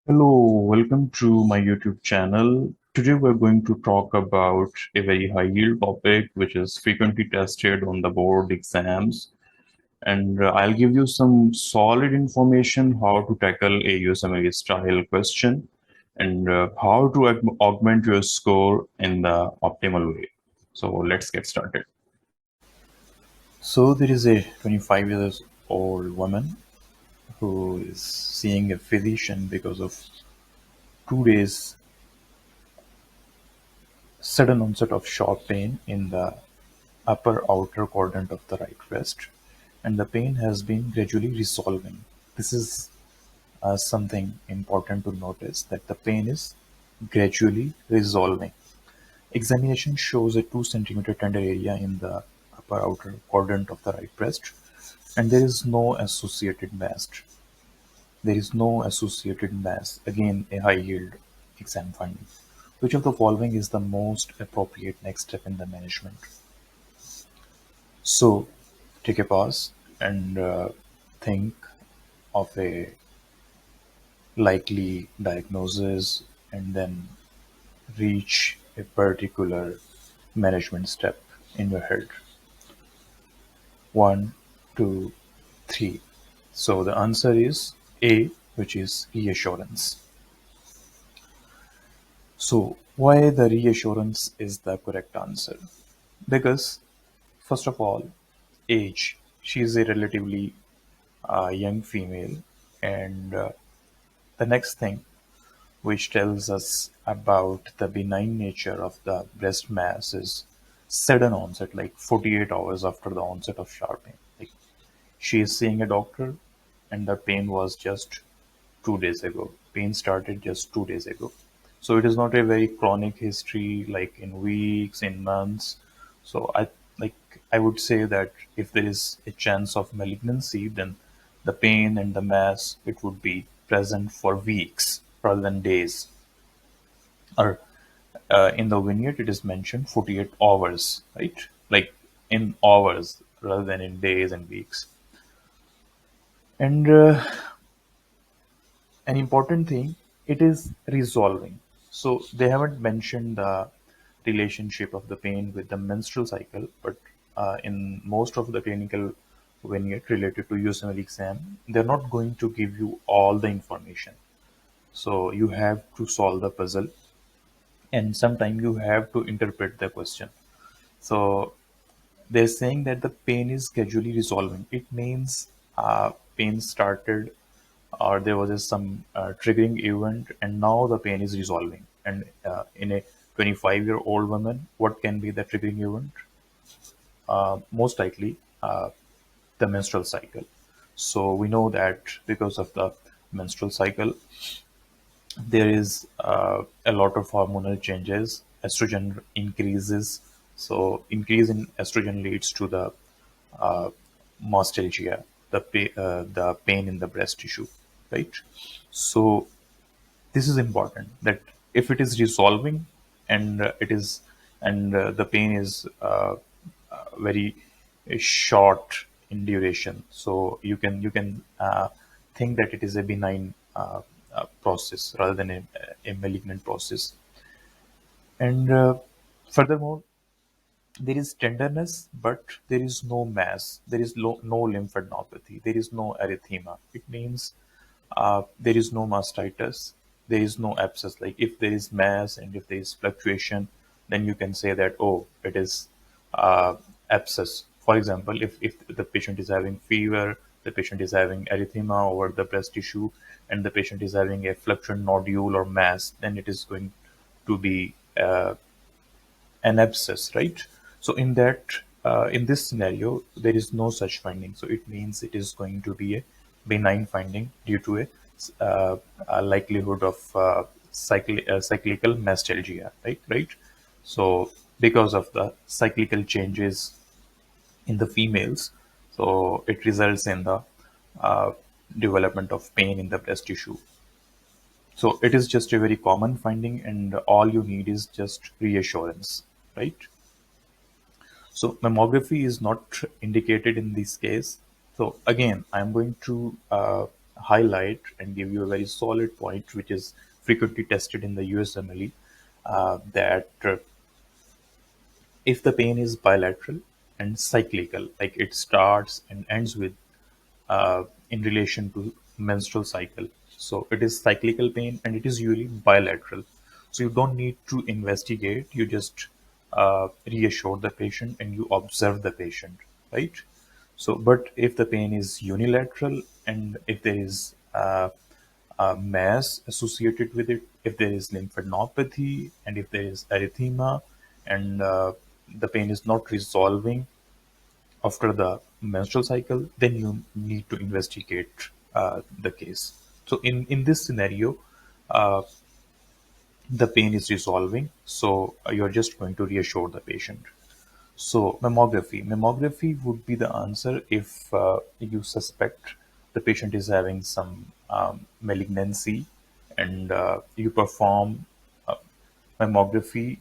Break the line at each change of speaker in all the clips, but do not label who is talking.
Hello, welcome to my YouTube channel. Today we're going to talk about a very high yield topic which is frequently tested on the board exams. And I'll give you some solid information how to tackle a USMLE style question and how to augment your score in the optimal way. So let's get started. So there is a 25 years old woman who is seeing a physician because of 2 days sudden onset of sharp pain in the upper outer quadrant of the right wrist, and the pain has been gradually resolving. This is something important to notice, that the pain is gradually resolving. Examination shows a 2 centimeter tender area in the upper outer quadrant of the right breast, and there is no associated mass. There is no associated mass. Again, a high yield exam finding. Which of the following is the most appropriate next step in the management? So, take a pause and think of a likely diagnosis and then reach a particular management step in your head. One, two, three. So the answer is A, which is reassurance. So why the reassurance is the correct answer? Because first of all, age. She is a relatively young female, and the next thing which tells us about the benign nature of the breast mass is sudden onset, like 48 hours after the onset of sharp pain. Like she is seeing a doctor, and the pain was just 2 days ago. Pain started just 2 days ago. So it is not a very chronic history, like in weeks, in months. So I would say that if there is a chance of malignancy, then the pain and the mass, it would be present for weeks rather than days. Or in the vignette, it is mentioned 48 hours, right? Like in hours rather than in days and weeks. And an important thing, it is resolving. So they haven't mentioned the relationship of the pain with the menstrual cycle, but in most of the clinical vignette related to USMLE exam, they're not going to give you all the information. So you have to solve the puzzle, and sometimes you have to interpret the question. So they're saying that the pain is gradually resolving. It means pain started, or there was some triggering event, and now the pain is resolving. And in a 25-year-old woman, what can be the triggering event? Most likely the menstrual cycle. So we know that because of the menstrual cycle, there is a lot of hormonal changes. Estrogen increases. So increase in estrogen leads to the uh, mastalgia, the pain in the breast tissue, right? So this is important, that if it is resolving, and the pain is very short in duration, so you can think that it is a benign process rather than a malignant process. And furthermore, there is tenderness, but there is no mass. There is no lymphadenopathy. There is no erythema. It means there is no mastitis. There is no abscess. Like if there is mass and if there is fluctuation, then you can say that, oh, it is abscess. For example, if the patient is having fever, the patient is having erythema over the breast tissue, and the patient is having a fluctuant nodule or mass, then it is going to be an abscess, right? So in this scenario, there is no such finding. So it means it is going to be a benign finding due to a likelihood of cyclical mastalgia, right? Right. So because of the cyclical changes in the females, so it results in the uh, development of pain in the breast tissue. So it is just a very common finding, and all you need is just reassurance, right? So mammography is not indicated in this case. So again, I'm going to highlight and give you a very solid point, which is frequently tested in the USMLE, that if the pain is bilateral and cyclical, like it starts and ends with in relation to menstrual cycle. So it is cyclical pain and it is usually bilateral. So you don't need to investigate. You just reassure the patient and you observe the patient, right? So, but if the pain is unilateral and if there is mass associated with it, if there is lymphadenopathy and if there is erythema and the pain is not resolving after the menstrual cycle, then you need to investigate the case. So in this scenario, uh, the pain is resolving, so you're just going to reassure the patient. So mammography would be the answer if you suspect the patient is having some malignancy, and you perform uh, mammography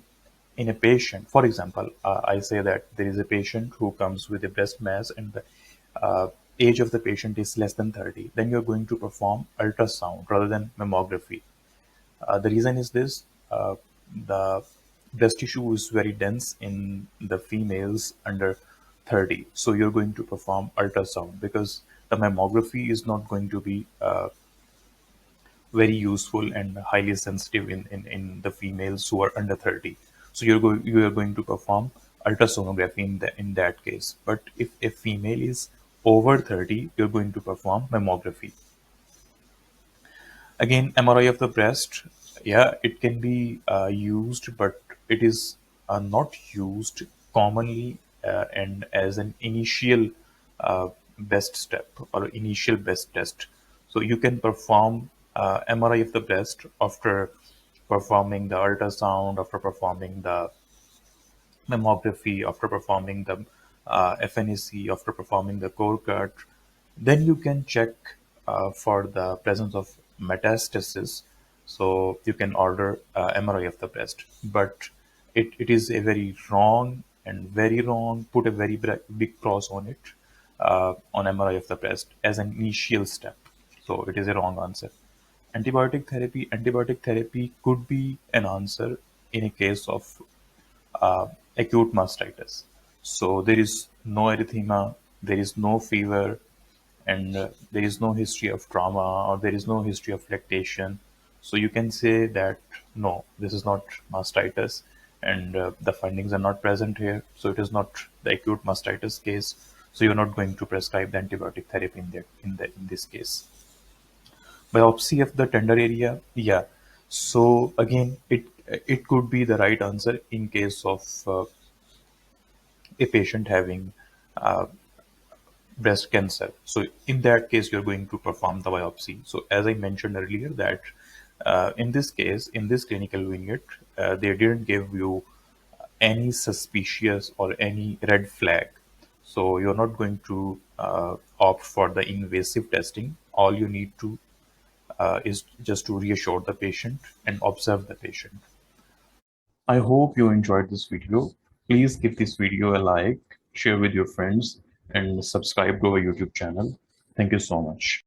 in a patient. For example, I say that there is a patient who comes with a breast mass and the age of the patient is less than 30. Then you're going to perform ultrasound rather than mammography. The reason is this: the breast tissue is very dense in the females under 30. So you're going to perform ultrasound because the mammography is not going to be very useful and highly sensitive in the females who are under 30. So you are going to perform ultrasonography in that case. But if a female is over 30, you're going to perform mammography. Again, MRI of the breast, yeah, it can be used, but it is not used commonly and as an initial best step or initial best test. So you can perform MRI of the breast after performing the ultrasound, after performing the mammography, after performing the FNAC, after performing the core cut. Then you can check for the presence of metastasis. So you can order MRI of the breast. But it is a very wrong and very wrong, put a very big cross on it on MRI of the breast as an initial step. So it is a wrong answer. Antibiotic therapy could be an answer in a case of uh, acute mastitis. So there is no erythema, there is no fever, and there is no history of trauma or there is no history of lactation. So you can say that no, this is not mastitis, and the findings are not present here. So it is not the acute mastitis case. So you're not going to prescribe the antibiotic therapy in this case. Biopsy of the tender area, yeah. So again, it could be the right answer in case of a patient having uh, breast cancer. So in that case, you're going to perform the biopsy. So as I mentioned earlier, that in this case, in this clinical vignette, they didn't give you any suspicious or any red flag. So you're not going to opt for the invasive testing. All you need to is just to reassure the patient and observe the patient. I hope you enjoyed this video. Please give this video a like, share with your friends, and subscribe to our YouTube channel. Thank you so much.